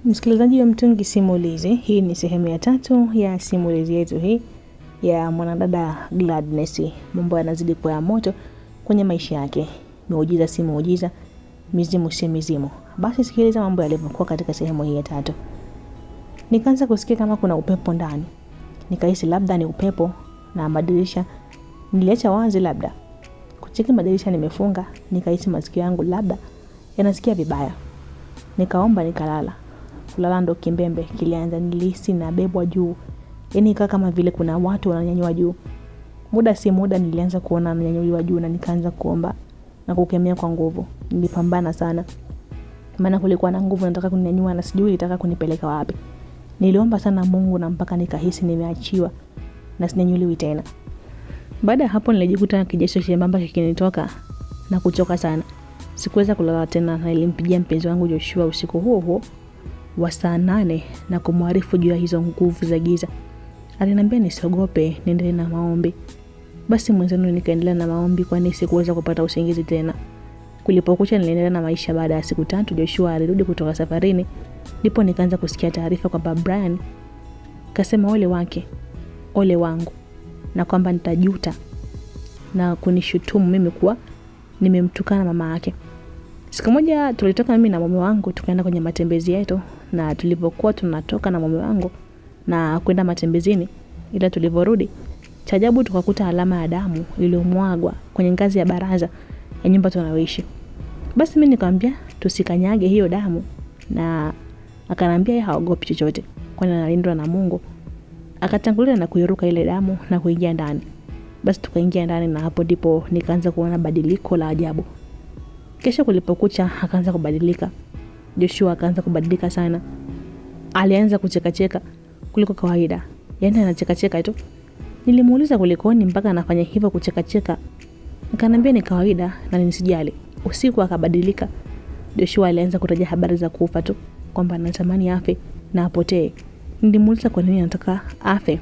Msikilizaji wa Mtungi Simulizi, hii ni sehemu ya 3 ya simulizi yetu hii ya mwanadada Gladness. Mambo yanazidi kuwa moto kwenye maisha yake. Miujiza si miujiza, mizimu si mizimu. Basi sikiliza mambo yalivyokuwa katika sehemu hii ya 3. Nikaanza kusikia kama kuna upepo ndani. Nikahisi labda ni upepo na madirisha niliacha wazi labda. Kucheki madirisha nimefunga, nikahisi masikio yangu labda yanasikia vibaya. Nikaomba nikalala. Kulala ndo kimbembe kilianza, nilihisi na bebwa juu. Yaani kama vile kuna watu wananyanyua juu. Muda si muda nilianza kuona wananyanyuliwa juu na nikaanza kuomba na kukemea kwa nguvu. Nilipambana sana. Maana kulikuwa na nguvu nataka kuninyanyua na sijui itaka kunipeleka wapi. Niliomba sana Mungu na mpaka nikahisi nimeachiwa na sinyanyuliwi tena. Baada ya hapo nilijikuta kijasho chembamba kikinitoka na kuchoka sana. Sikuweza kulala tena na nilimpigia mpenzi wangu Joshua usiku huo wa saa 8 na kumwarifu juu ya hizo nguvu za giza. Aliniambia nisiogope, niendelee na maombi. Basi mwenzangu nikaendelea na maombi kwani sikuweza kupata usingizi tena. Kulipokucha niliendelea na maisha. Baada ya siku 3 Joshua alirudi kutoka safarini. Ndipo nikaanza kusikia taarifa kwamba Brian kasema ole wake, ole wangu, na kwamba nitajuta na kunishutumu mimi kuwa nimemtukana mama yake. Siku moja tulitoka mimi na mume wangu tukaenda kwenye matembezi yetu, na tulipokuwa tunatoka na mume wangu na kwenda matembezini, ila tulivorudi cha ajabu tukakuta alama ya damu iliyomwagwa kwenye ngazi ya baraza ya nyumba tunayoishi. Basi mimi nikamwambia tusikanyage hiyo damu, na akanambia yeye haogopi chochote kwani analindwa na Mungu. Akatangulia na kuiruka ile damu na kuingia ndani. Basi tukaingia ndani na hapo ndipo nikaanza kuona badiliko la ajabu. Kesho kulipokucha akaanza kubadilika. Joshua akaanza kubadilika sana. Alianza kucheka kuliko kawaida. Yaani anacheka tu. Nilimuuliza kulikoni mpaka anafanya hivyo kucheka. Akaniambia ni kawaida na nisijali. Usiku akabadilika. Joshua alianza kutaja habari za kufa tu, kwamba anatamani afe na apotee. Nilimuuliza kwa nini anataka afe.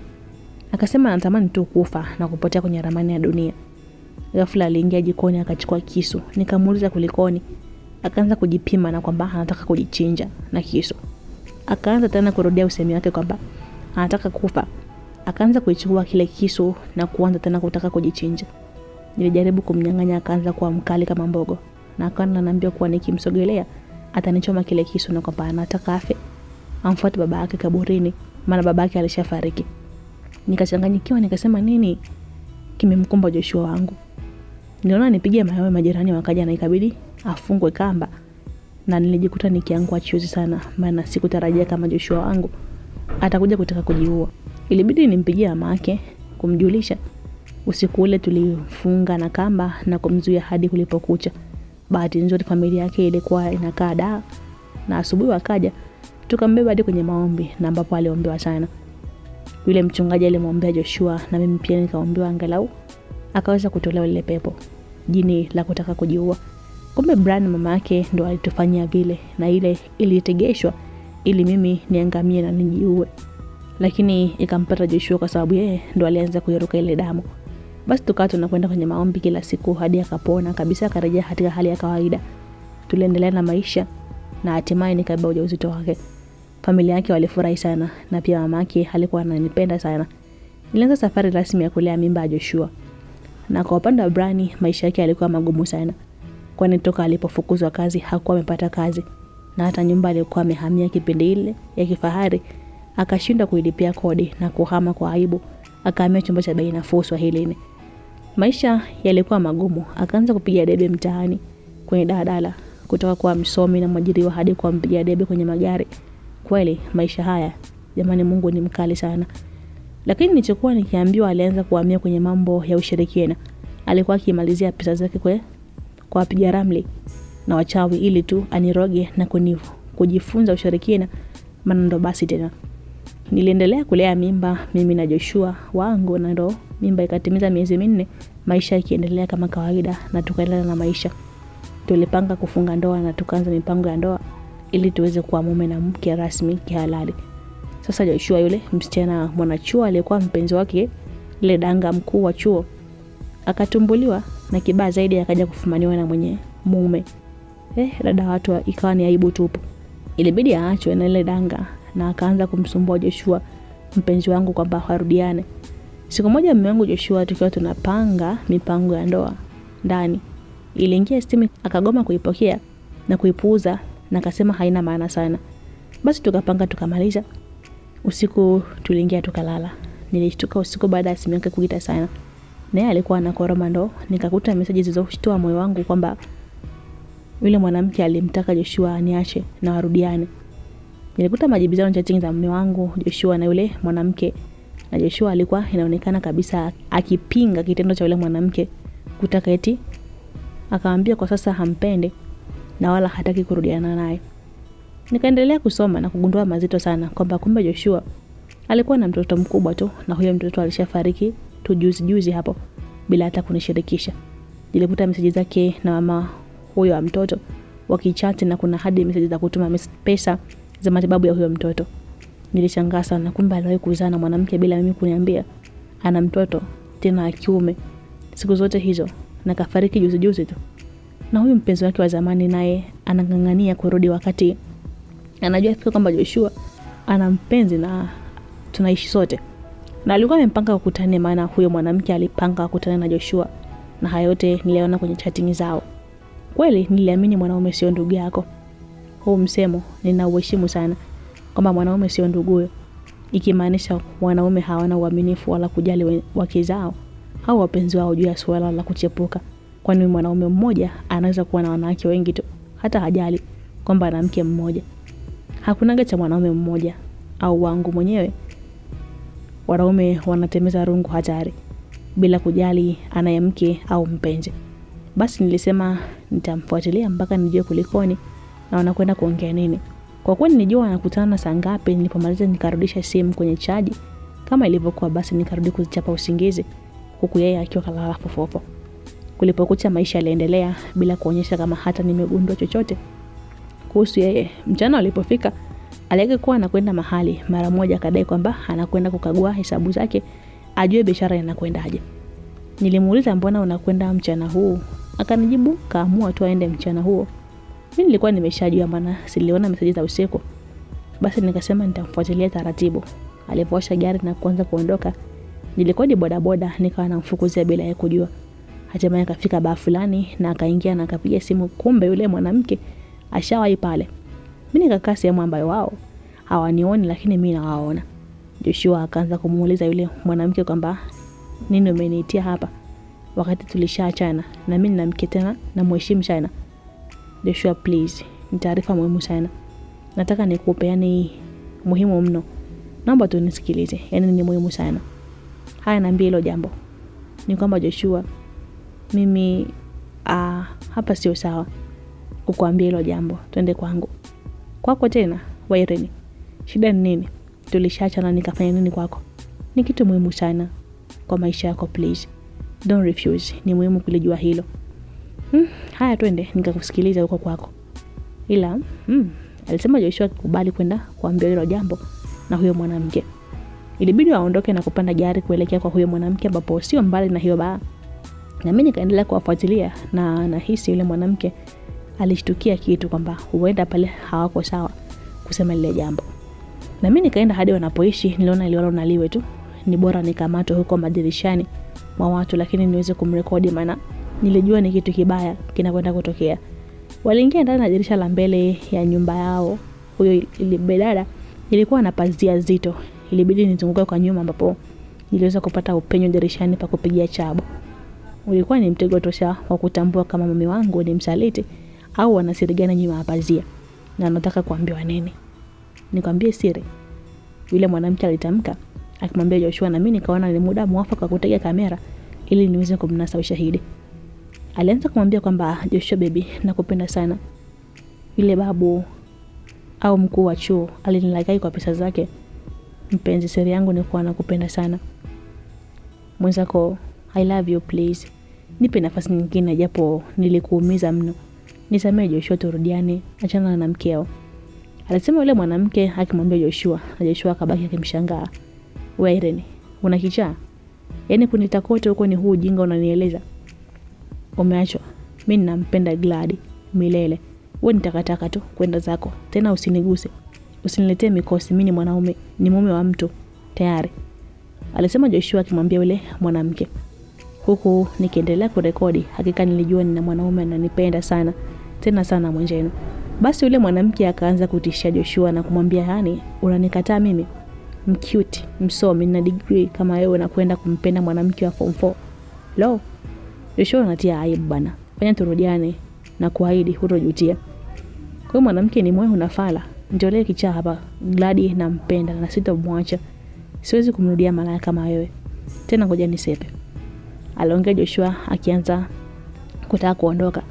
Akasema anatamani tu kufa na kupotea kwenye ramani ya dunia. Ghafla aliingia jikoni akachukua kisu. Nikamuuliza kulikoni. Akaanza kujipima na kwamba anataka kujichinja na kisu. Akaanza tena kurudia usemi wake kwamba anataka kufa. Akaanza kuichukua kile kisu na kuanza tena kutaka kujichinja. Nilijaribu kumnyang'anya, akaanza kuwa mkali kama mbogo. Na akaanza ananiambia kuwa nikimsogelea atanichoma kile kisu na kwamba anataka afe. Amfuate baba yake kaburini, maana baba yake alishafariki. Nikachanganyikiwa, nikasema nini kimemkumba Joshua wangu. Niliona nipige mayowe, majirani wakaja na ikabidi afungwe kamba, na nilijikuta nikiangua chozi sana, maana sikutarajia kama Joshua wangu atakuja kutaka kujiua. Ilibidi nimpigie mama yake kumjulisha. Usiku ule tulifunga na kamba na kumzuia hadi kulipokucha. Bahati nzuri familia yake ilikuwa inakaa Dar, na asubuhi wakaja tukambeba hadi kwenye maombi, na ambapo aliombewa sana. Yule mchungaji alimwombea Joshua na mimi pia nikaombewa, angalau akaweza kutolewa ile pepo jini la kutaka kujiua. Kumbe Brian mama yake ndo alitufanyia vile, na ile ilitegeshwa ili mimi niangamie na nijiue. Lakini ikampata Joshua kwa sababu yeye ndo alianza kuiruka ile damu. Basi tukawa tunakwenda kwenye maombi kila siku hadi akapona kabisa, akarejea katika hali ya kawaida. Tuliendelea na maisha na hatimaye nikabeba ujauzito wake. Familia yake walifurahi sana, na pia mama yake alikuwa ananipenda sana. Nilianza safari rasmi ya kulea mimba ya Joshua. Na kwa upande wa Brian maisha yake yalikuwa magumu sana, kwani toka alipofukuzwa kazi hakuwa amepata kazi, na hata nyumba aliyokuwa amehamia kipindi ile ya kifahari akashinda kuilipia kodi na kuhama kwa aibu, akahamia chumba cha bei nafuu Swahilini. Maisha yalikuwa magumu, akaanza kupiga debe mtaani kwenye daladala, kutoka kwa msomi na mwajiriwa hadi kwa mpiga debe kwenye magari. Kweli maisha haya, jamani, Mungu ni mkali sana. Lakini nilichokuwa nikiambiwa, alianza kuhamia kwenye mambo ya ushirikina. Alikuwa akimalizia pesa zake kwa wapiga ramli na wachawi ili tu aniroge na kujifunza ushirikina, maana ndo basi tena. Niliendelea kulea mimba mimi na Joshua wangu, na ndo mimba ikatimiza miezi 4, maisha yakiendelea kama kawaida na tukaendelea na maisha. Tulipanga kufunga ndoa na tukaanza mipango ya ndoa ili tuweze kuwa mume na mke rasmi kihalali. Sasa Joshua yule msichana mwanachuo aliyekuwa mpenzi wake ile danga mkuu wa chuo akatumbuliwa, na kibaya zaidi akaja kufumaniwa na mwenye mume. Dada watu ikawa ni aibu tupu. Ilibidi aachwe na ile danga na akaanza kumsumbua Joshua, mpenzi wangu, kwamba warudiane. Siku moja mume wangu Joshua tukiwa tunapanga mipango ya ndoa ndani, iliingia simu akagoma kuipokea na kuipuuza na akasema haina maana sana. Basi tukapanga tukamaliza. Usiku tuliingia tukalala. Nilishtuka usiku baada ya simu yake kuita sana. Naye alikuwa anakoroma ndo nikakuta message zilizoshtua moyo wangu kwamba yule mwanamke alimtaka Joshua aniache na warudiane. Nilikuta majibizano chatting za mume wangu Joshua na yule mwanamke, na Joshua alikuwa inaonekana kabisa akipinga kitendo cha yule mwanamke kutaka eti akamwambia kwa sasa hampende na wala hataki kurudiana naye. Nikaendelea kusoma na kugundua mazito sana kwamba kumbe Joshua alikuwa na mtoto mkubwa tu, na huyo mtoto alishafariki tu juzi hapo bila hata kunishirikisha. Nilikuta message zake na mama huyo wa mtoto wakichat, na kuna hadi message za kutuma pesa za matibabu ya huyo mtoto. Nilishangaa sana, kumbe aliwahi kuzaa na mwanamke bila mimi kuniambia ana mtoto tena wa kiume siku zote hizo, na kafariki juzi tu. Na huyu mpenzi wake wa zamani naye anangangania kurudi, wakati anajua fika kwamba Joshua ana mpenzi na tunaishi sote. Na alikuwa amepanga kukutana, maana huyo mwanamke alipanga kukutana na Joshua, na hayo yote niliona kwenye chatting zao. Kweli niliamini mwanaume sio ndugu yako. Huu msemo ninauheshimu sana, kwamba mwanaume sio nduguyo, ikimaanisha wanaume hawana uaminifu wala kujali wake zao au wapenzi wao juu ya swala la kuchepuka. Kwani mwanaume mmoja anaweza kuwa na wanawake wengi tu, hata hajali kwamba ana mke mmoja. Hakunaga cha mwanaume mmoja au wangu mwenyewe. Wanaume wanatemeza rungu hatari bila kujali anaye mke au mpenzi. Basi nilisema nitamfuatilia mpaka nijue kulikoni na wanakwenda kuongea nini. Kwa kweli nilijua wanakutana saa ngapi. Nilipomaliza nikarudisha simu kwenye chaji kama ilivyokuwa, basi nikarudi kuzichapa usingizi, huku yeye akiwa kalala fofofo. Kulipokucha maisha yaliendelea bila kuonyesha kama hata nimegundua chochote kuhusu yeye. Mchana ulipofika, aliaga kuwa anakwenda mahali, mara moja akadai kwamba anakwenda kukagua hesabu zake ajue biashara inakwendaje. Nilimuuliza mbona unakwenda mchana huu? Akanijibu kaamua tu aende mchana huo. Mimi nilikuwa nimeshajua, maana siliona message za usiku. Basi nikasema nitamfuatilia taratibu. Alipowasha gari na kuanza kuondoka, nilikodi bodaboda nikawa namfukuzia bila yeye kujua. Hatimaye akafika baa fulani na akaingia na akapiga simu, kumbe yule mwanamke ashawahi pale. Mimi nikakaa sehemu ambayo wao hawanioni lakini mimi nawaona. Joshua akaanza kumuuliza yule mwanamke kwamba nini umeniitia hapa wakati tulishaachana na mimi na mke tena na mheshimu sana. Joshua, please, ni taarifa muhimu sana. Nataka nikupe, yani muhimu mno. Naomba tu nisikilize, yani ni muhimu sana. Haya, niambie hilo jambo. Ni kwamba Joshua, mimi hapa sio sawa kukuambia hilo jambo. Twende kwangu. Kwako tena? Waireni, shida ni nini? Tulishaachana, nikafanya nini kwako? Ni kitu muhimu sana kwa maisha yako, please don't refuse. Ni muhimu kulijua hilo. Haya, twende nikakusikiliza huko kwako. Ila alisema Joshua akikubali kwenda kuambia hilo jambo na huyo mwanamke, ilibidi aondoke na kupanda gari kuelekea kwa huyo mwanamke ambapo sio mbali na hiyo baa. Na mimi nikaendelea kuwafuatilia, na nahisi yule mwanamke alishtukia kitu kwamba huenda pale hawako sawa kusema lile jambo. Na mimi nikaenda hadi wanapoishi. Niliona naliwe tu ni bora nikamatwe huko madirishani mwa watu, lakini niweze kumrekodi, maana nilijua ni kitu kibaya kinakwenda kutokea. Waliingia ndani na dirisha la mbele ya nyumba yao. Huyo bedada ilikuwa na pazia zito, ilibidi nizunguke kwa nyuma ambapo niliweza kupata upenyo dirishani pa kupigia chabo. Ulikuwa ni mtego tosha wa kutambua kama mume wangu ni msaliti au anasirigana nyuma ya pazia na anataka kuambiwa nini. Nikwambie siri, yule mwanamke alitamka akimwambia Joshua, na mimi nikaona ni muda mwafaka kutega kamera ili niweze kumnasa ushahidi. Alianza kumwambia kwamba Joshua baby, nakupenda sana. Yule babu au mkuu wa chuo alinilagai kwa pesa zake. Mpenzi, siri yangu ni kuwa nakupenda sana. Mwenzako, I love you, please. Nipe nafasi nyingine japo nilikuumiza mno. Nisamehe Joshua, turudiane, achana na mkeo. Alisema yule mwanamke akimwambia Joshua, na Joshua akabaki akimshangaa. Wewe Irene, una kichaa? Yaani kunitakote huko ni huu ujinga unanieleza? Umeachwa. Mimi nampenda Glad milele. wewe ni takataka tu, kwenda zako. Tena usiniguse. Usiniletee mikosi, mimi ni mwanaume, ni mume wa mtu tayari. Alisema Joshua akimwambia yule mwanamke. Huku nikiendelea kurekodi, hakika nilijua nina mwanaume ananipenda sana, tena sana mwenjenu. Basi yule mwanamke akaanza kutishia Joshua na kumwambia, yani unanikataa mimi? Mcute, msomi na degree kama wewe unakwenda kumpenda mwanamke wa form 4. Lo. Joshua anatia aibu bana. Fanya turudiane na kuahidi hutojutia. Kwa mwanamke ni moyo unafala. Njolee kichaa hapa. Gladi nampenda na sitamwacha. Siwezi kumrudia malaya kama wewe. Tena ngoja nisepe. Aliongea Joshua akianza kutaka kuondoka.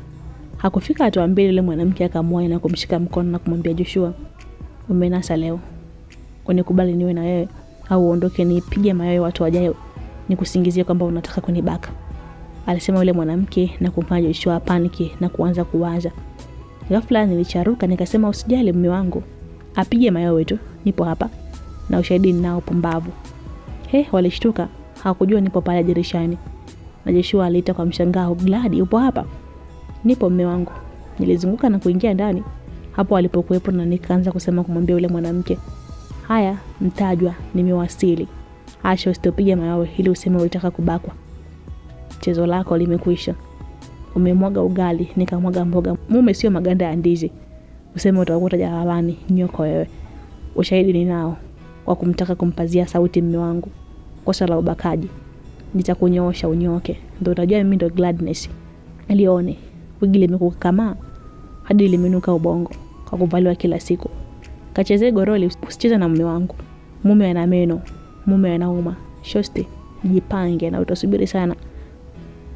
Hakufika hatua mbili yule mwanamke akamwona na kumshika mkono na kumwambia Joshua, umenasa leo. Unikubali niwe na wewe au uondoke nipige mayowe watu wajayo nikusingizie kwamba unataka kunibaka. Alisema yule mwanamke na kumfanya Joshua paniki na kuanza kuwaza. Ghafla nilicharuka nikasema, usijali mume wangu. Apige mayowe tu, nipo hapa. Na ushahidi ninao pumbavu. Walishtuka, hawakujua nipo pale dirishani. Na Joshua aliita kwa mshangao, Gladi upo hapa? Nipo mume wangu. Nilizunguka na kuingia ndani. Hapo alipokuepo na nikaanza kusema kumwambia yule mwanamke, haya mtajwa, nimewasili. Asha usitopige mayowe ili useme ulitaka kubakwa. Chezo lako limekwisha. Umemwaga ugali, nikamwaga mboga. Mume sio maganda ya ndizi. Useme utakuta jalalani, nyoko wewe. Ushahidi ninao wa kumtaka kumpazia sauti mume wangu. Kosa la ubakaji. Nitakunyoosha unyoke. Ndio utajua mimi ndo Gladness. Alione, wigi limekukamaa hadi limenuka ubongo kwa kuvaliwa kila siku. Kachezee goroli, usicheze na mume wangu. Mume ana meno, mume anauma. Shosti, jipange na utasubiri sana.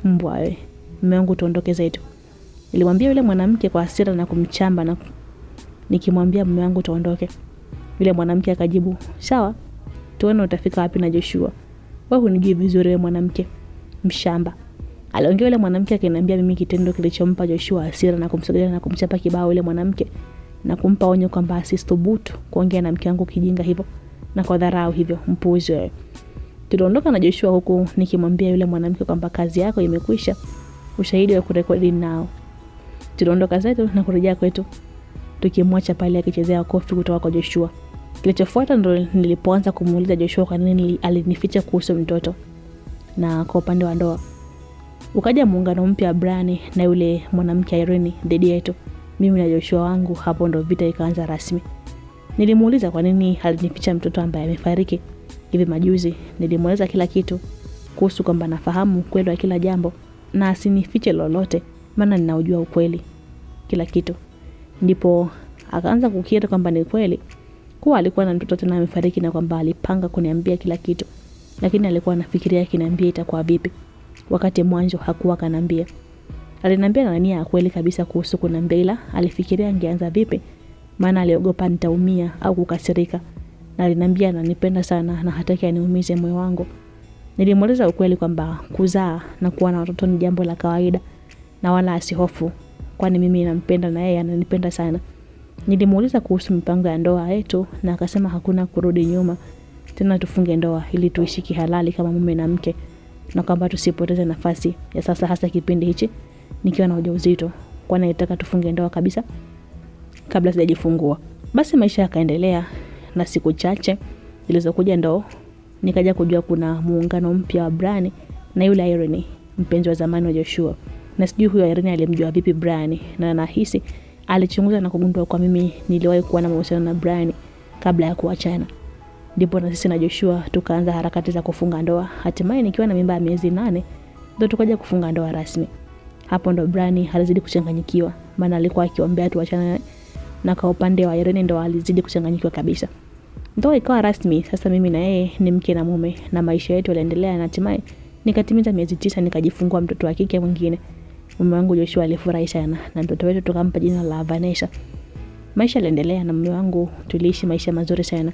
Mbwa wewe, mume wangu tuondoke zetu. Nilimwambia yule mwanamke kwa hasira na kumchamba na nikimwambia mume wangu tuondoke. Yule mwanamke akajibu, sawa, tuone utafika wapi na Joshua. Wewe unijui vizuri wewe mwanamke mshamba. Aliongea yule mwanamke akiniambia mimi kitendo kilichompa Joshua hasira na kumsogelea na kumchapa kibao yule mwanamke na kumpa onyo kwamba asithubutu kuongea na mke wangu kijinga hivyo na kwa dharau hivyo, mpuuzi wewe. Tuliondoka na Joshua huku nikimwambia yule mwanamke kwamba kazi yako imekwisha, ushahidi wa kurekodi nao. Tuliondoka zetu na kurejea kwetu tukimwacha pale akichezea kofi kutoka kwa Joshua. Kilichofuata ndo nilipoanza kumuuliza Joshua kwa nini alinificha kuhusu mtoto. Na kwa upande wa ndoa ukaja muungano mpya Brian na yule mwanamke Irene dhidi yetu. Mimi na Joshua wangu, hapo ndo vita ikaanza rasmi. Nilimuuliza kwa nini alinificha mtoto ambaye amefariki hivi majuzi. Nilimueleza kila kitu kuhusu kwamba nafahamu kweli wa kila jambo na asinifiche lolote, maana ninaujua ukweli kila kitu. Ndipo akaanza kukiri kwamba ni kweli kuwa alikuwa na mtoto tena amefariki na kwamba alipanga kuniambia kila kitu, lakini alikuwa anafikiria kiniambia itakuwa vipi wakati mwanzo hakuwa kanambia. Aliniambia na nia ya kweli kabisa kuhusu kuniambia, ila alifikiria angeanza vipi, maana aliogopa nitaumia au kukasirika. Na aliniambia ananipenda sana na hataki aniumize moyo wangu. Nilimueleza ukweli kwamba kuzaa na kuwa na watoto ni jambo la kawaida na wala asihofu, kwani mimi nampenda na yeye ananipenda sana. Nilimuuliza kuhusu mipango ya ndoa yetu na akasema hakuna kurudi nyuma, tena tufunge ndoa ili tuishi kihalali kama mume na mke, na kwamba tusipoteze nafasi ya sasa, hasa kipindi hichi nikiwa na ujauzito, kwani nataka tufunge ndoa kabisa kabla sijajifungua. Basi maisha yakaendelea na siku chache zilizokuja ndo nikaja kujua kuna muungano mpya wa Brian na yule Irene, mpenzi wa zamani wa Joshua. Na sijui huyo Irene alimjua vipi Brian, na nahisi alichunguza na kugundua kwa mimi niliwahi kuwa na mahusiano na Brian kabla ya kuachana. Ndipo na sisi na Joshua tukaanza harakati za kufunga ndoa. Hatimaye nikiwa na mimba ya miezi 8 ndo tukaja kufunga ndoa rasmi. Hapo ndo Brian alizidi kuchanganyikiwa, maana alikuwa akiombea tuachane, na kwa upande wa Irene ndo alizidi kuchanganyikiwa kabisa. Ndoa ikawa rasmi, sasa mimi na yeye ni mke na mume na maisha yetu yaliendelea, na hatimaye nikatimiza miezi 9 nikajifungua mtoto wa kike mwingine. Mume wangu Joshua alifurahi sana na mtoto wetu tukampa jina la Vanessa. Maisha yaliendelea na mume wangu, tuliishi maisha mazuri sana.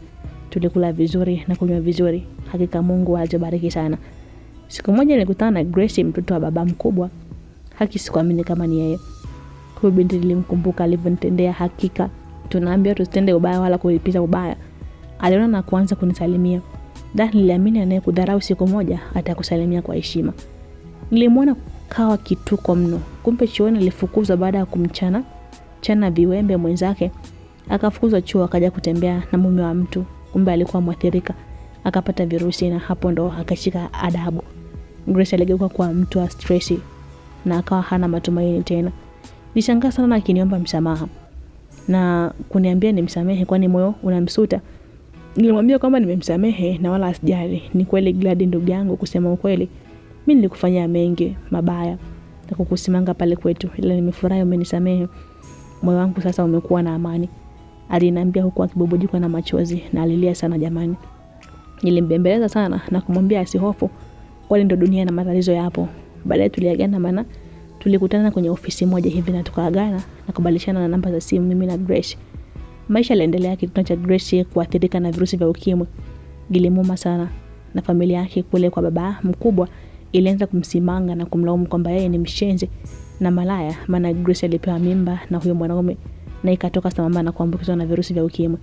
Tulikula vizuri na kunywa vizuri. Hakika Mungu alibariki sana. Siku moja nilikutana na Grace, mtoto wa baba mkubwa. Haki sikuamini kama ni yeye. Huyu binti nilimkumbuka alivyonitendea. Hakika tunaambia tusitende ubaya wala kulipiza ubaya. Aliona na kuanza kunisalimia. Niliamini anayekudharau siku moja atakusalimia kwa heshima. Nilimwona kawa kituko mno. Kumbe chuoni alifukuzwa baada ya kumchana msichana viwembe mwenzake akafukuzwa chuo akaja kutembea na mume wa mtu, kumbe alikuwa mwathirika, akapata virusi na hapo ndo akashika adabu. Grace aligeuka kwa mtu wa stress na akawa hana matumaini tena. Nishangaa sana akiniomba msamaha na kuniambia nimsamehe kwani moyo unamsuta. Nilimwambia kwamba nimemsamehe na wala asijali. Ni kweli Glad ndugu yangu, kusema ukweli mimi nilikufanyia mengi mabaya na kukusimanga pale kwetu, ila nimefurahi umenisamehe. Moyo wangu sasa umekuwa na amani. Aliniambia huku akibubujikwa na machozi na alilia sana jamani. Nilimbembeleza sana na kumwambia asihofu kwani ndo dunia na matatizo yapo. Baadaye tuliagana, maana tulikutana kwenye ofisi moja hivi na tukaagana na kubadilishana na namba za simu mimi na Grace. Maisha yaliendelea. Kitendo cha Grace kuathirika na virusi vya ukimwi gilimuma sana, na familia yake kule kwa baba mkubwa ilianza kumsimanga na kumlaumu kwamba yeye ni mshenzi na malaya, maana Grace alipewa mimba na huyo mwanaume na ikatoka sambamba na kuambukizwa na virusi vya ukimwi.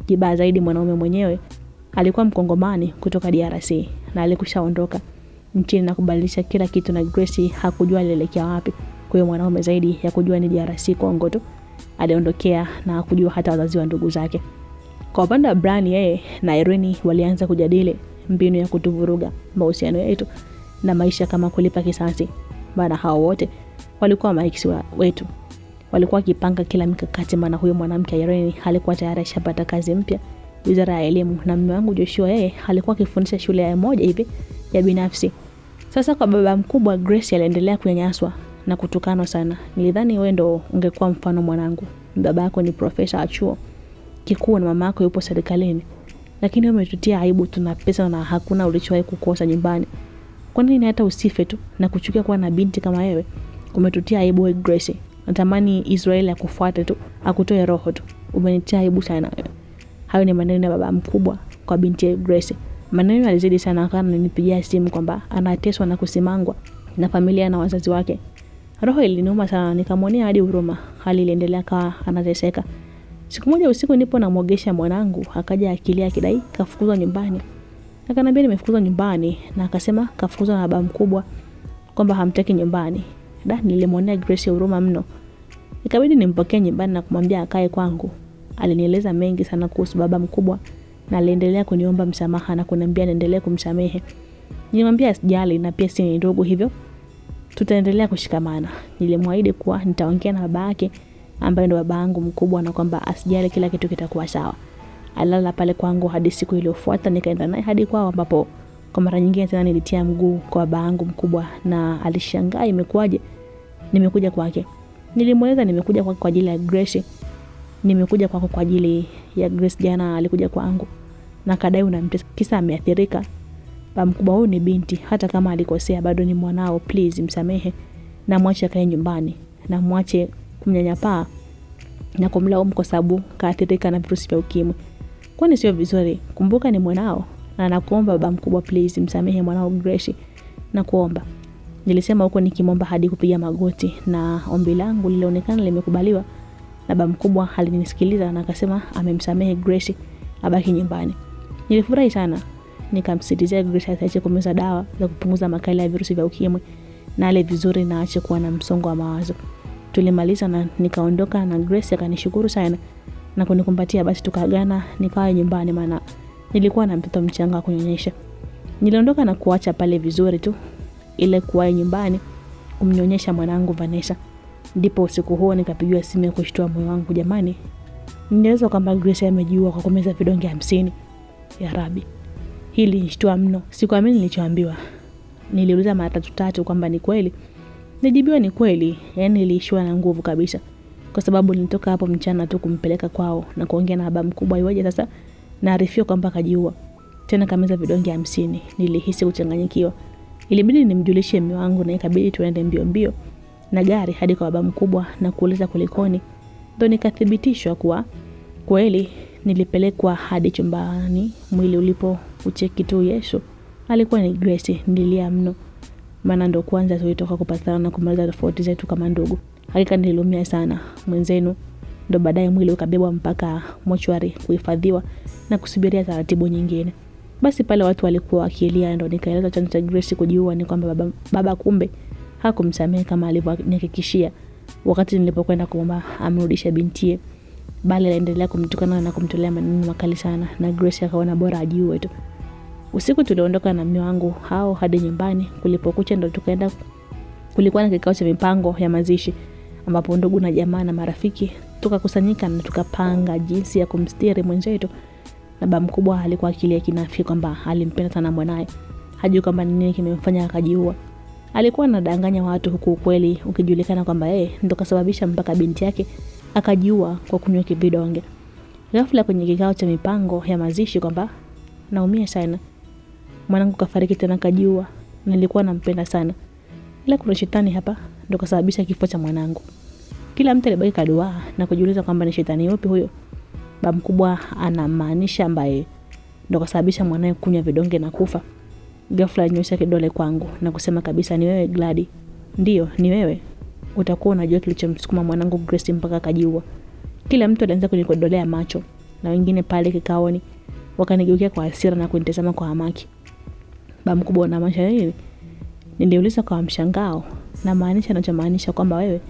Kibaya zaidi, mwanaume mwenyewe alikuwa Mkongomani kutoka DRC na alikushaondoka nchini na kubadilisha kila kitu, na Grace hakujua alielekea wapi. Kwa hiyo mwanaume zaidi ya kujua ni DRC Kongo tu aliondokea na hakujua hata wazazi wa ndugu zake. Kwa upande wa Brian, yeye na Irene walianza kujadili mbinu ya kutuvuruga mahusiano yetu na maisha kama kulipa kisasi. Baada hao wote walikuwa maiksi wetu. Walikuwa wakipanga kila mikakati, maana huyo mwanamke Irene alikuwa tayari ashapata kazi mpya Wizara ya Elimu, na mume wangu Joshua yeye alikuwa akifundisha shule ya moja hivi ya binafsi. Sasa kwa baba mkubwa, Grace aliendelea kunyanyaswa na kutukanwa sana. Nilidhani wewe ndo ungekuwa mfano mwanangu. Baba yako ni profesa wa chuo kikuu na mama yako yupo serikalini. Lakini wewe umetutia aibu, tuna pesa na hakuna ulichowahi kukosa nyumbani. Kwa nini hata usife tu na kuchukia kuwa na binti kama wewe? Umetutia aibu wewe Grace. Natamani Israeli akufuate tu, akutoe roho tu. Umenitia aibu sana wewe. Hayo ni maneno ya baba mkubwa kwa binti Grace. Maneno yalizidi sana, kana ninipigia simu kwamba anateswa na kusimangwa na familia na wazazi wake. Roho iliniuma sana, nikamwonea hadi huruma. Hali iliendelea kawa anateseka. Siku moja usiku nipo namwogesha mwanangu, akaja akilia kidai kafukuzwa nyumbani. Akaniambia nimefukuzwa nyumbani, na akasema kafukuzwa na baba mkubwa kwamba hamtaki nyumbani. Nilimwonea Grace huruma mno. Ikabidi nimpokee nyumbani na kumwambia akae kwangu. Alinieleza mengi sana kuhusu baba mkubwa na aliendelea kuniomba msamaha na kuniambia niendelee kumsamehe. Nilimwambia asijali na pia si ndugu, hivyo tutaendelea kushikamana. Nilimwahidi kuwa nitaongea na baba yake ambaye ndo baba yangu mkubwa na kwamba asijali, kila kitu kitakuwa sawa. Alala pale kwangu hadi siku iliyofuata, nikaenda naye hadi kwao ambapo kwa mara nyingine tena nilitia mguu kwa baba yangu mkubwa na alishangaa imekuaje nimekuja kwake. Nilimweleza nimekuja kwake kwa ajili ya Grace. Nimekuja kwako kwa ajili ya Grace, jana alikuja kwangu na kadai unamtesa kisa ameathirika. Baba mkubwa, huyu ni binti, hata kama alikosea bado ni mwanao, please msamehe na mwache akae nyumbani na mwache kumnyanyapaa na kumlaumu kwa sababu kaathirika na virusi vya ukimwi. Kwani sio vizuri? Kumbuka ni mwanao na nakuomba baba mkubwa, please msamehe mwanao Grace na kuomba. Nilisema huko nikimwomba hadi kupiga magoti, na ombi langu lilionekana limekubaliwa. Na baba mkubwa alinisikiliza na akasema amemsamehe Grace abaki nyumbani. Nilifurahi sana. Nikamsitizia Grace aache kumeza dawa za kupunguza makali ya virusi vya ukimwi na ale vizuri na aache kuwa na msongo wa mawazo. Tulimaliza na nikaondoka, na Grace akanishukuru sana na kunikumbatia. Basi tukaagana, nikawa nyumbani maana nilikuwa na mtoto mchanga kunyonyesha. Niliondoka na kuacha pale vizuri tu, ile kuwa nyumbani kumnyonyesha mwanangu Vanessa. Ndipo usiku huo nikapigiwa simu ya kushtua moyo wangu. Jamani, ninaweza kwamba Grace amejiua kwa kumeza vidonge 50. Ya Rabbi, hili nishtua mno. Sikuamini nilichoambiwa. Niliuliza mara tatu kwamba ni kweli. Nijibiwa ni kweli. Yaani niliishiwa na nguvu kabisa, kwa sababu nilitoka hapo mchana tu kumpeleka kwao na kuongea na baba mkubwa iweje sasa naarifiwa kwamba kajiua tena kameza vidonge 50. Nilihisi kuchanganyikiwa. Ilibidi nimjulishe mume wangu na ikabidi tuende mbio na gari hadi kwa baba mkubwa na kuuliza kulikoni. Ndio nikathibitishwa kuwa kweli nilipelekwa hadi chumbani. Mwili ulipo ucheki tu Yesu alikuwa ni Grace. Nilia mno, maana ndo kwanza tulitoka kupatana na kumaliza tofauti zetu kama ndugu. Hakika nililumia sana mwenzenu. Ndo baadaye mwili ukabebwa mpaka mochwari kuhifadhiwa na kusubiria taratibu nyingine. Basi pale watu walikuwa wakilia, ndo nikaeleza chanzo cha Grace kujiua ni kwamba baba kumbe hakumsamehe kama alivyonihakikishia. wakati nilipokwenda kumwomba amrudishe bintie, bali aliendelea kumtukana na kumtolea maneno makali sana, na Grace akaona bora ajiue tu. Usiku tuliondoka na mume wangu hao hadi nyumbani. Kulipokucha ndo tukaenda, kulikuwa na kikao cha mipango ya mazishi ambapo ndugu na jamaa na marafiki tukakusanyika na tukapanga jinsi ya kumstiri mwenzetu. Baba mkubwa alikuwa akilia kinafiki kwamba alimpenda sana mwanae, hajui kwamba nini kimemfanya akajiua. Alikuwa anadanganya watu huku ukweli ukijulikana kwamba ndo kasababisha mpaka binti yake akajiua kwa kunywa kibidonge. Ghafla kwenye kikao cha mipango ya mazishi kwamba naumia sana, mwanangu kafariki tena kajiua, nilikuwa nampenda sana, ila kuna shetani hapa ndo kasababisha kifo cha mwanangu. Kila mtu alibaki kadua na kujiuliza kwamba ni shetani yupi huyo baba mkubwa anamaanisha ambaye ndo kasababisha mwanae kunywa vidonge na kufa. Ghafla nyosha kidole kwangu na kusema kabisa, ni wewe Gladi. Ndio, ni wewe. Utakuwa unajua kilichomsukuma mwanangu Grace mpaka kajiua. Kila mtu alianza kunikodolea macho, na wengine pale kikaoni wakanigeukia kwa hasira na kunitazama kwa hamaki. Baba mkubwa unamaanisha nini? Niliuliza kwa mshangao. Na maanisha anachomaanisha kwamba wewe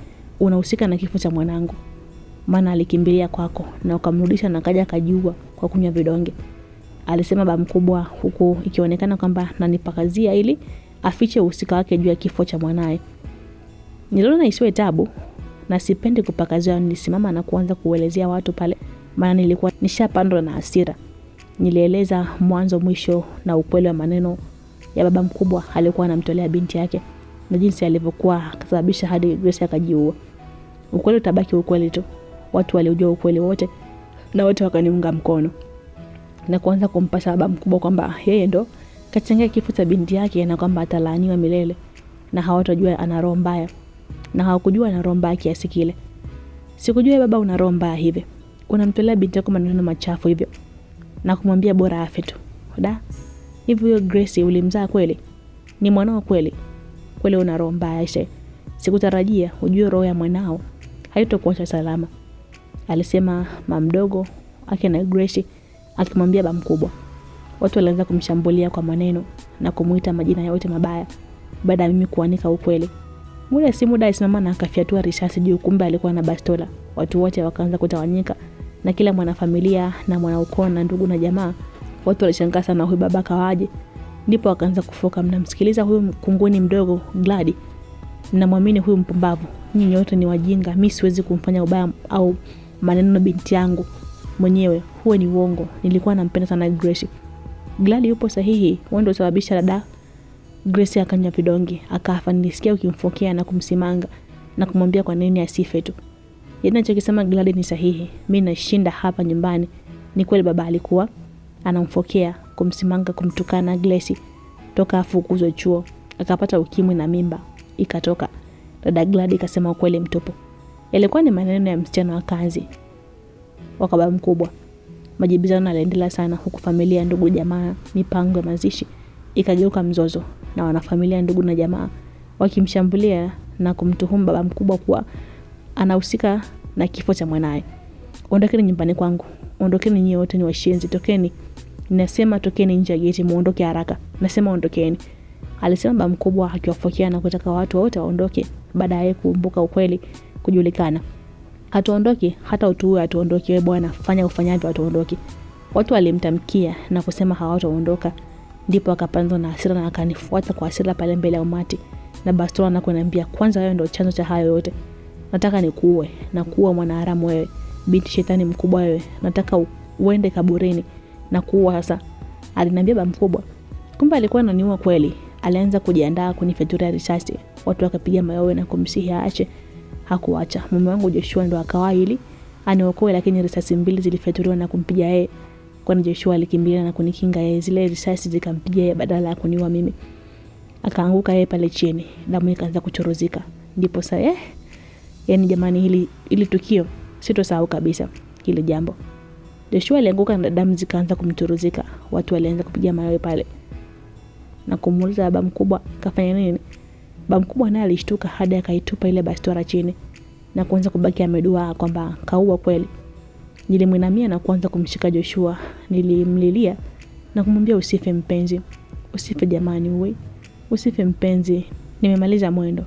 unahusika na kifo cha mwanangu, maana alikimbilia kwako na ukamrudisha na kaja kajiua kwa kunywa vidonge, alisema baba mkubwa, huku ikionekana kwamba nanipakazia ili afiche uhusika wake juu ya kifo cha mwanae. Niliona isiwe tabu na sipendi kupakazia. Nilisimama na kuanza kuelezea watu pale, maana nilikuwa nishapandwa na hasira. Nilieleza mwanzo mwisho na ukweli wa maneno ya baba mkubwa alikuwa anamtolea binti yake, na jinsi alivyokuwa kasababisha hadi Grace akajiua. Ukweli utabaki ukweli tu. Watu waliojua ukweli wote na wote wakaniunga mkono na kuanza kumpasha baba mkubwa kwamba yeye ndo kachangia kifo cha binti yake na kwamba atalaaniwa milele, na hawatojua ana roho mbaya, na hawakujua ana roho mbaya kiasi kile. Sikujua baba una roho mbaya hivi, unamtolea binti yako maneno machafu hivyo na kumwambia bora afe tu. Hivi huyo Grace ulimzaa kweli? Ni mwanao kweli? Kweli una roho mbaya Aisha. Sikutarajia ujue roho ya mwanao haitakuacha salama, alisema mama mdogo ake na Grace akimwambia baba mkubwa. Watu walianza kumshambulia kwa maneno na kumuita majina yote mabaya baada ya mimi kuanika ukweli. Muda si muda alisimama na akafyatua risasi juu, kumbe alikuwa na bastola. Watu wote wakaanza kutawanyika na kila mwanafamilia na mwanaukoo na ndugu na jamaa. Watu walishangaa sana huyu baba kawaje. Ndipo wakaanza kufoka, mnamsikiliza huyu kunguni mdogo Gladi? Mnamwamini huyu mpumbavu? Nyinyi wote ni wajinga, mimi siwezi kumfanya ubaya au maneno binti yangu mwenyewe. Huo ni uongo, nilikuwa nampenda sana Grace. Gladi yupo sahihi, wewe ndio sababisha dada Grace akanywa vidonge akafa. Nilisikia ukimfokea na kumsimanga na kumwambia kwa nini asife tu. Yeye anachokisema Gladi ni sahihi. Mimi nashinda hapa nyumbani. Ni kweli baba alikuwa anamfokea, kumsimanga, kumtukana Grace toka afukuzwe chuo, akapata ukimwi na mimba ikatoka. Dada Gladi kasema ukweli mtupu. Ilikuwa ni maneno ya msichana wa kazi wa baba mkubwa. Majibizano yaliendelea sana, huku familia, ndugu, jamaa, mipango ya mazishi ikageuka mzozo, na wanafamilia, ndugu na jamaa wakimshambulia na kumtuhumu baba mkubwa kuwa anahusika na kifo cha mwanae. Ondokeni nyumbani kwangu, ondokeni nyinyi wote, ni washenzi, tokeni. Nasema tokeni nje ya geti, muondoke haraka. Nasema ondokeni, alisema baba mkubwa akiwafokea na kutaka watu wote waondoke. Baadaye kukumbuka ukweli kujulikana. Hatuondoki hata utuue, hatuondoki wewe bwana, fanya ufanyavyo, hatuondoki. Watu walimtamkia na kusema hawataondoka. Ndipo akapandwa na hasira na akanifuata kwa hasira pale mbele ya umati na bastola na kuniambia, kwanza wewe ndio chanzo cha hayo yote. Nataka nikuue na kuua mwanaharamu wewe, binti shetani mkubwa wewe. Nataka uende kaburini na kuua hasa, aliniambia baba mkubwa. Kumbe alikuwa ananiua kweli. Alianza kujiandaa kunifyatulia risasi. Watu wakapiga mayowe na kumsihi aache. Hakuacha. Mume wangu Joshua ndo akawa ili aniokoe, lakini risasi mbili zilifyatuliwa na kumpiga yeye. Kwani Joshua alikimbia na kunikinga yeye, zile risasi zikampiga yeye badala ya kuniua mimi. Akaanguka yeye pale chini, damu ikaanza kuchorozika. Ndipo sasa yani jamani, hili tukio sitosahau kabisa kile jambo. Joshua alianguka na damu zikaanza kumchorozika. Watu walianza kupiga mawe pale na kumuuliza baba mkubwa kafanya nini. Baba mkubwa naye alishtuka hadi akaitupa ile bastola chini na kuanza kubaki ameduaa kwamba kaua kweli. Nilimwinamia na kuanza kumshika Joshua. Nilimlilia na kumwambia, usife mpenzi, usife jamani, usife mpenzi, nimemaliza mwendo.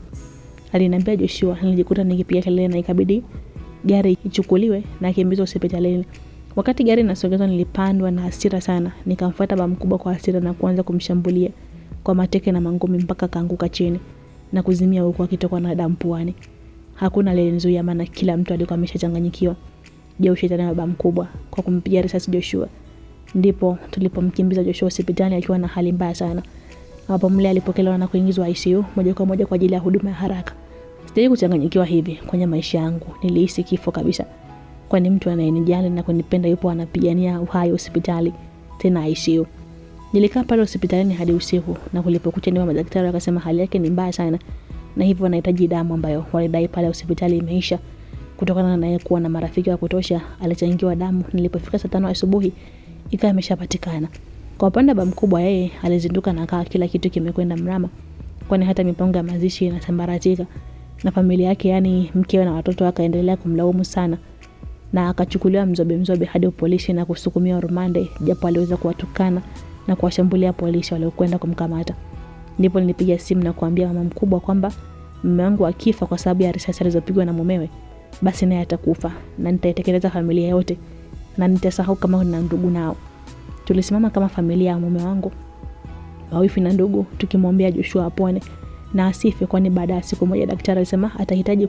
Aliniambia Joshua, nilijikuta nikipiga kelele na ikabidi gari ichukuliwe na kimbizwa hospitalini. Wakati gari linasogezwa nilipandwa na hasira sana. Nikamfuata baba mkubwa kwa hasira na kuanza kumshambulia kwa mateke na mangumi mpaka kaanguka chini na kuzimia huku akitokwa na damu puani. Hakuna aliyenizuia maana kila mtu alikuwa ameshachanganyikiwa. Je, ushetani wa baba mkubwa kwa kumpiga risasi Joshua. Ndipo tulipomkimbiza Joshua hospitali akiwa na hali mbaya sana. Hapo mle alipokelewa na kuingizwa ICU moja kwa moja kwa ajili ya huduma ya haraka. Sijawahi kuchanganyikiwa hivi kwenye maisha yangu. Nilihisi kifo kabisa. Kwani mtu anayenijali na kunipenda yupo anapigania uhai hospitali tena ICU. Nilikaa pale hospitalini hadi usiku na kulipokucha ndipo madaktari wakasema hali yake ni mbaya sana na hivyo anahitaji damu ambayo walidai pale hospitali imeisha. Kutokana na yeye kuwa na marafiki wa kutosha alichangiwa damu. Nilipofika saa 5 asubuhi ikawa imeshapatikana. Kwa upande wa baba mkubwa, yeye alizinduka na kaa kila kitu kimekwenda mrama. Kwani hata mipango ya mazishi inasambaratika na familia yake, yani mkewe na watoto wakaendelea kumlaumu sana. Na akachukuliwa mzobe hadi polisi na kusukumiwa rumande, japo aliweza kuwatukana na kuwashambulia polisi waliokwenda kumkamata. Ndipo nilipiga simu na kuambia mama mkubwa kwamba mume wangu akifa kwa sababu ya risasi alizopigwa na mumewe, basi naye atakufa na nitaitekeleza familia yote na nitasahau kama na ndugu nao. Tulisimama kama familia ya mume wangu, mawifi na ndugu, tukimwambia Joshua apone na asife, kwani baada ya siku moja daktari alisema atahitaji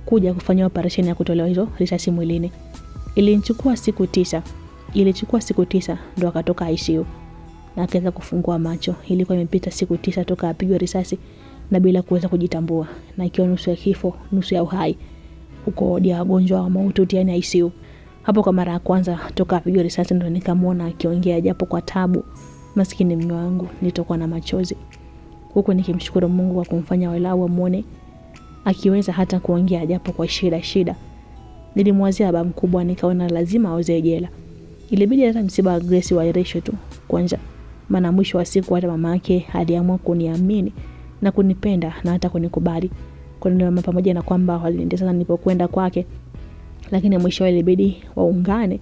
kuja kufanya operation ya kutolewa hizo risasi mwilini. Ilichukua siku 9 ndio akatoka ICU na akaanza kufungua macho. Ilikuwa imepita siku 9 toka apigwe risasi na bila kuweza kujitambua, na ikiwa nusu ya kifo nusu ya uhai huko dia wagonjwa wa mahututi yani ICU. Hapo kwa mara ya kwanza toka apigwe risasi ndio nikamwona akiongea japo kwa tabu. Maskini mume wangu, nitokwa na machozi huko nikimshukuru Mungu kwa kumfanya walau amuone akiweza hata kuongea japo kwa shida. Nilimwazia baba mkubwa, nikaona lazima auze jela. Ilibidi hata msiba wa Grace wairishwe tu kwanza, maana mwisho wa siku hata mama yake aliamua kuniamini na kunipenda na hata kunikubali. Kwa nini pamoja na kwamba walinitesa nilipokwenda kwake, lakini mwisho ilibidi waungane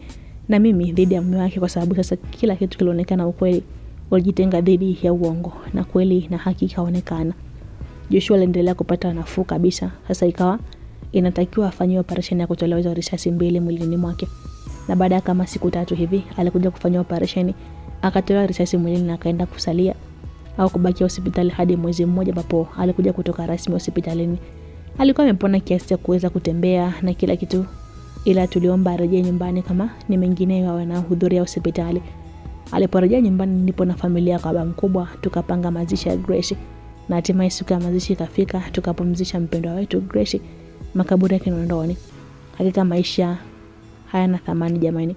na mimi dhidi ya mume wake, kwa sababu sasa kila kitu kilionekana ukweli. Walijitenga dhidi ya uongo na kweli na haki ikaonekana. Joshua aliendelea kupata nafuu kabisa. Sasa ikawa inatakiwa afanywe operation ya kutolewa hizo risasi 2 mwilini mwake. Na baada ya kama siku 3 hivi alikuja kufanywa operation, akatolewa risasi mwilini na akaenda kusalia au kubaki hospitali hadi mwezi mmoja, ambapo alikuja kutoka rasmi hospitalini. Alikuwa amepona kiasi cha kuweza kutembea na kila kitu, ila tuliomba arejee nyumbani kama ni mengineyo wanahudhuria hospitali. Aliporejea nyumbani ndipo na familia kwa baba mkubwa tukapanga mazishi ya Grace, na hatimaye siku ya mazishi ikafika, tukapumzisha mpendwa wetu Grace makaburi yake Kinondoni. Hakika maisha hayana thamani jamani.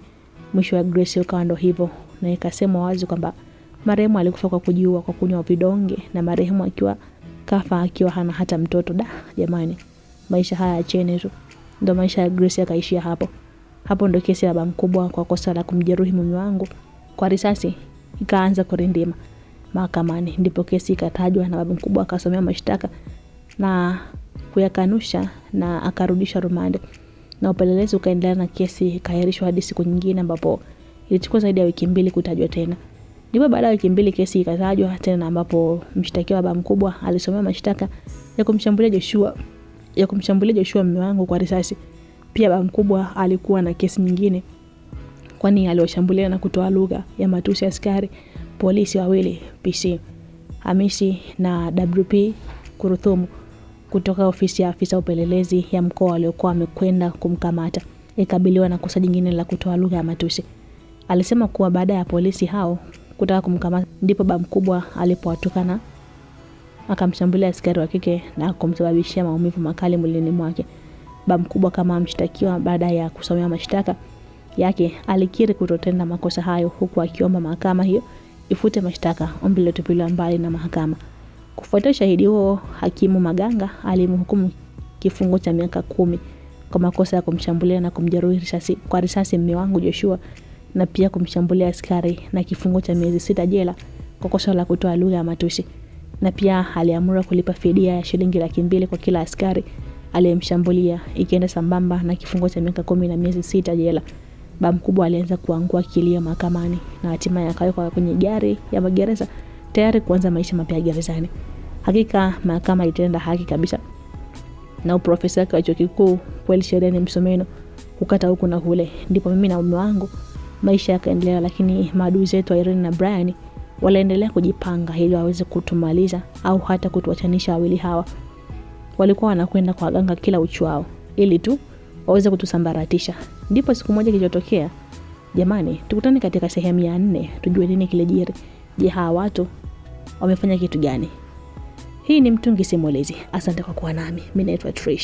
Mwisho wa Grace ukawa ndo hivyo, na ikasema wazi kwamba marehemu alikufa kwa kujiua kwa kunywa vidonge, na marehemu akiwa hana hata mtoto. Jamani, maisha haya acheni tu. Ndo maisha ya Grace yakaishia hapo. Hapo ndo kesi ya baba mkubwa kwa kosa la kumjeruhi mume wangu kwa risasi ikaanza kurindima mahakamani. Ndipo kesi ikatajwa na baba mkubwa akasomea mashtaka na kuyakanusha na akarudisha rumande, na upelelezi ukaendelea na kesi ikaahirishwa hadi siku nyingine, ambapo ilichukua zaidi ya wiki 2 kutajwa tena. Ndipo baada ya wiki 2 kesi ikatajwa tena, ambapo mshtakiwa baba mkubwa alisomea mashtaka ya kumshambulia Joshua mume wangu kwa risasi. Pia baba mkubwa alikuwa na kesi nyingine, kwani aliwashambulia na kutoa lugha ya matusi askari polisi wawili, PC Hamisi na WP Kuruthumu, kutoka ofisi ya afisa upelelezi ya mkoa waliokuwa wamekwenda kumkamata. Ikabiliwa na kosa jingine la kutoa lugha ya matusi. Alisema kuwa baada ya polisi hao kutaka kumkamata ndipo baba mkubwa alipowatukana akamshambulia askari wa kike na kumsababishia maumivu makali mwilini mwake. Baba mkubwa kama mshtakiwa, baada ya kusomea mashtaka yake, alikiri kutotenda makosa hayo, huku akiomba mahakama hiyo ifute mashtaka, ombi lilotupiliwa mbali na mahakama. Kufuatia shahidi huo, hakimu Maganga alimhukumu kifungo cha miaka 10 kwa makosa ya kumshambulia na kumjeruhi kwa risasi mume wangu Joshua, na pia kumshambulia askari, na kifungo cha miezi 6 jela kwa kosa la kutoa lugha ya matusi. Na pia aliamuru kulipa fidia ya shilingi 200,000 kwa kila askari aliyemshambulia, ikienda sambamba na kifungo cha miaka 10 na miezi 6 jela. Baba mkubwa alianza kuangua kilio mahakamani, na hatimaye akawekwa kwenye gari ya magereza tayari kuanza maisha mapya gerezani. Hakika mahakama ilitenda haki kabisa. na uprofesa wake wa chuo kikuu kweli sheria ni msomeno, kukata huku na kule. Ndipo mimi na mume wangu maisha yakaendelea, lakini maadui zetu Irene na Brian waliendelea kujipanga ili waweze kutumaliza au hata kutuachanisha wawili hawa. Walikuwa wanakwenda kwa waganga kila uchao ili tu waweze kutusambaratisha. Ndipo siku moja kilichotokea, jamani, tukutane katika sehemu ya 4 tujue nini kilijiri. Je, hawa watu wamefanya kitu gani? Hii ni Mtungi Simulizi. Asante kwa kuwa nami. Mimi naitwa Trish.